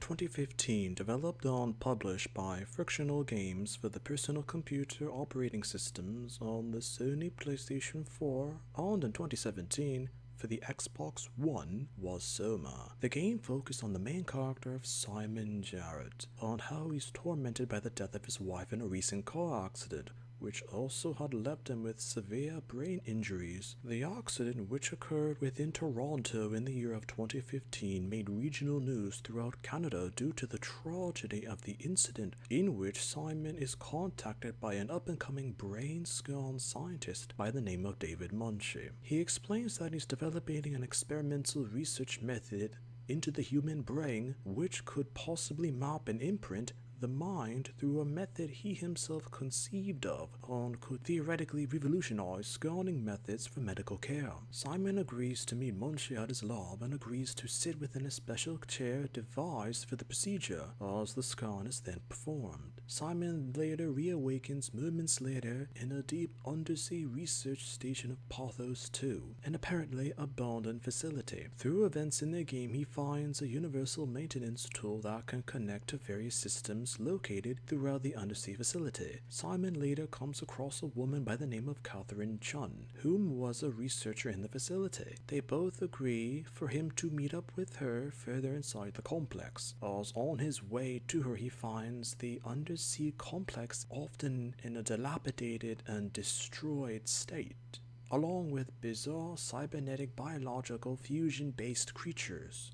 2015, developed and published by Frictional Games for the personal computer operating systems on the Sony PlayStation 4, and in 2017 for the Xbox One, was Soma. The game focused on the main character of Simon Jarrett, on how he's tormented by the death of his wife in a recent car accident, which also had left him with severe brain injuries. The accident, which occurred within Toronto in the year of 2015, made regional news throughout Canada due to the tragedy of the incident, in which Simon is contacted by an up-and-coming brain scan scientist by the name of David Munshi. He explains that he's developing an experimental research method into the human brain which could possibly map and imprint the mind through a method he himself conceived of and could theoretically revolutionize scanning methods for medical care. Simon agrees to meet Munshi at his lab and agrees to sit within a special chair devised for the procedure as the scan is then performed. Simon later reawakens moments later in a deep undersea research station of Pathos 2, an apparently abandoned facility. Through events in the game, he finds a universal maintenance tool that can connect to various systems located throughout the undersea facility. Simon later comes across a woman by the name of Catherine Chun, whom was a researcher in the facility. They both agree for him to meet up with her further inside the complex, as on his way to her he finds the undersea complex often in a dilapidated and destroyed state, along with bizarre cybernetic biological fusion-based creatures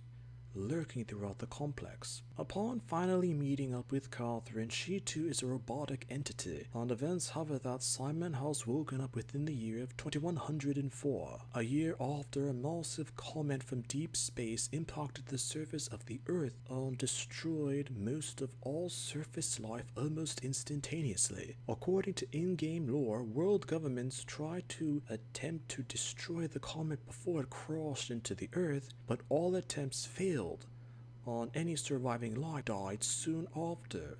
lurking throughout the complex. Upon finally meeting up with Catherine, she too is a robotic entity, and events have it that Simon has woken up within the year of 2104, a year after a massive comet from deep space impacted the surface of the Earth and destroyed most of all surface life almost instantaneously. According to in-game lore, world governments tried to attempt to destroy the comet before it crashed into the Earth, but all attempts failed, and any surviving life died soon after,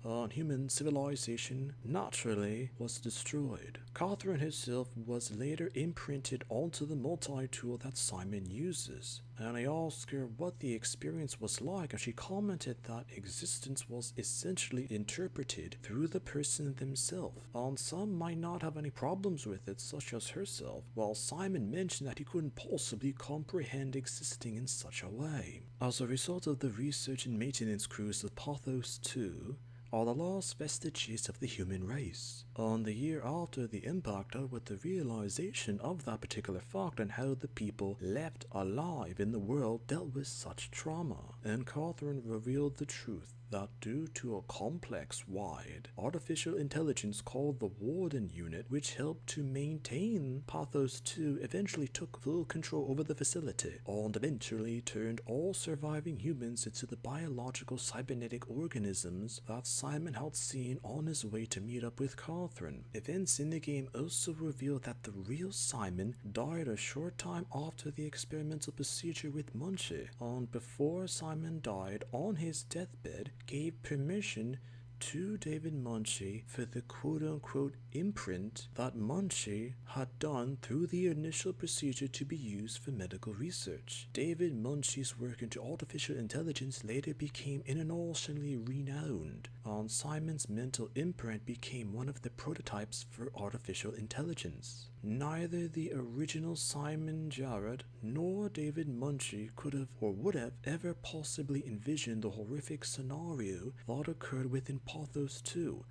and human civilization naturally was destroyed. Catherine herself was later imprinted onto the multi-tool that Simon uses, and I asked her what the experience was like, and she commented that existence was essentially interpreted through the person themselves, and some might not have any problems with it, such as herself, while Simon mentioned that he couldn't possibly comprehend existing in such a way. As a result of the research and maintenance crews of Pathos 2, are the last vestiges of the human race. On the year after the impact, with the realization of that particular fact and how the people left alive in the world dealt with such trauma, and Catherine revealed the truth that due to a complex-wide artificial intelligence called the Warden Unit, which helped to maintain Pathos 2, eventually took full control over the facility, and eventually turned all surviving humans into the biological cybernetic organisms that Simon had seen on his way to meet up with Catherine. Events in the game also reveal that the real Simon died a short time after the experimental procedure with Munshi, and before Simon died on his deathbed, gave permission to David Munshi for the quote-unquote imprint that Munshi had done through the initial procedure to be used for medical research. David Munshi's work into artificial intelligence later became internationally renowned, and Simon's mental imprint became one of the prototypes for artificial intelligence. Neither the original Simon Jarrett nor David Munshi could have or would have ever possibly envisioned the horrific scenario that occurred within Pathos 2,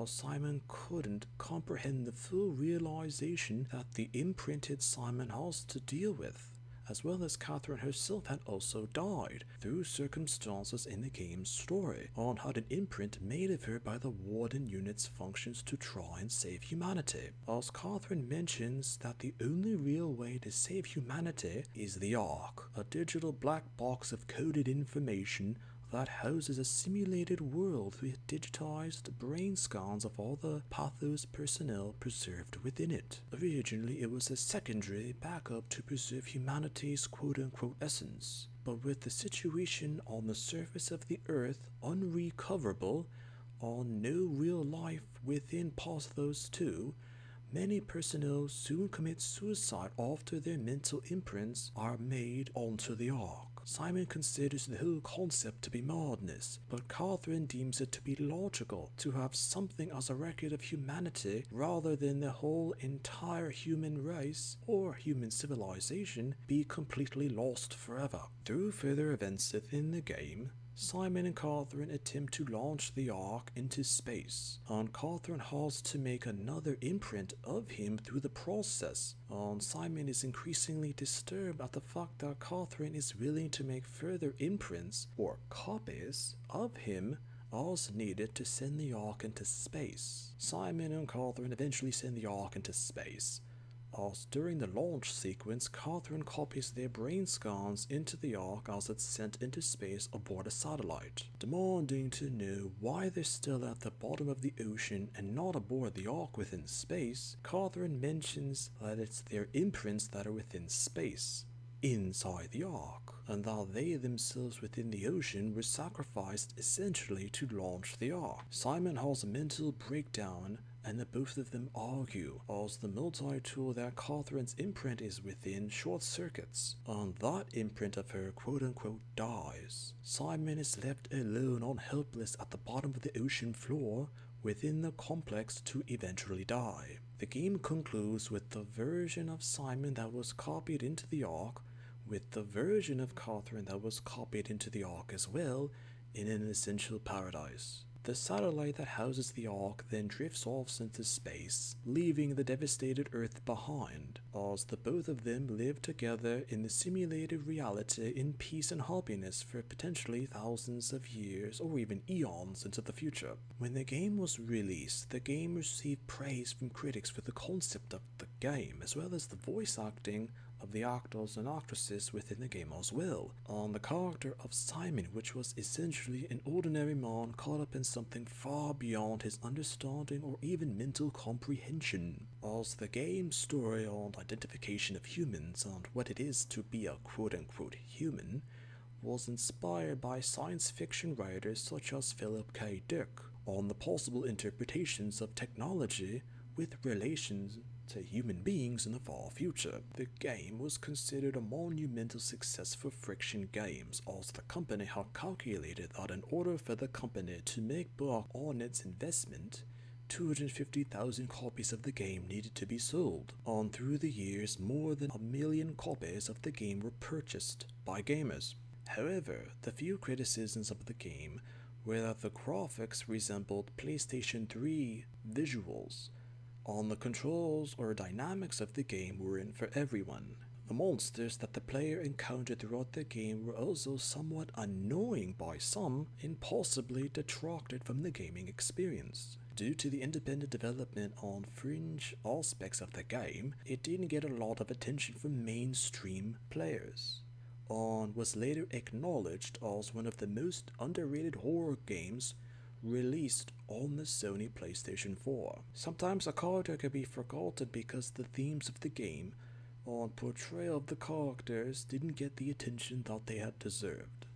as Simon couldn't comprehend the full realization that the imprinted Simon has to deal with, as well as Catherine herself had also died through circumstances in the game's story, and had an imprint made of her by the Warden Unit's functions to try and save humanity. As Catherine mentions that the only real way to save humanity is the Ark, a digital black box of coded information that houses a simulated world with digitized brain scans of all the Pathos personnel preserved within it. Originally, it was a secondary backup to preserve humanity's quote-unquote essence, but with the situation on the surface of the Earth unrecoverable, on no real life within Pathos 2, Many personnel soon commit suicide after their mental imprints are made onto the Ark. Simon considers the whole concept to be madness, but Catherine deems it to be logical to have something as a record of humanity rather than the whole entire human race or human civilization be completely lost forever. Through further events within the game, Simon and Catherine attempt to launch the Ark into space, and Catherine has to make another imprint of him through the process, and Simon is increasingly disturbed at the fact that Catherine is willing to make further imprints, or copies, of him as needed to send the Ark into space. Simon and Catherine eventually send the Ark into space, as during the launch sequence, Catherine copies their brain scans into the Ark as it's sent into space aboard a satellite. Demanding to know why they're still at the bottom of the ocean and not aboard the Ark within space, Catherine mentions that it's their imprints that are within space, inside the Ark, and that they themselves within the ocean were sacrificed essentially to launch the Ark. Simon has a mental breakdown, and the both of them argue as the multi-tool that Catherine's imprint is within short circuits, and that imprint of her quote-unquote dies. Simon is left alone and helpless at the bottom of the ocean floor within the complex to eventually die. The game concludes with the version of Simon that was copied into the Ark, with the version of Catherine that was copied into the Ark as well, in an essential paradise. The satellite that houses the Ark then drifts off into space, leaving the devastated Earth behind, as the both of them live together in the simulated reality in peace and happiness for potentially thousands of years or even eons into the future. When the game was released, the game received praise from critics for the concept of the game, as well as the voice acting of the actors and actresses within the game as well, on the character of Simon, which was essentially an ordinary man caught up in something far beyond his understanding or even mental comprehension. As the game's story on identification of humans and what it is to be a quote-unquote human was inspired by science fiction writers such as Philip K. Dick on the possible interpretations of technology with relations to human beings in the far future. The game was considered a monumental success for Friction Games, as the company had calculated that in order for the company to make back on its investment, 250,000 copies of the game needed to be sold, and through the years more than 1 million copies of the game were purchased by gamers. However, the few criticisms of the game were that the graphics resembled PlayStation 3 visuals, and the controls or dynamics of the game weren't for everyone. The monsters that the player encountered throughout the game were also somewhat annoying by some and possibly detracted from the gaming experience. Due to the independent development on fringe aspects of the game, it didn't get a lot of attention from mainstream players, and was later acknowledged as one of the most underrated horror games released on the Sony PlayStation 4. Sometimes a character can be forgotten because the themes of the game and portrayal of the characters didn't get the attention that they had deserved.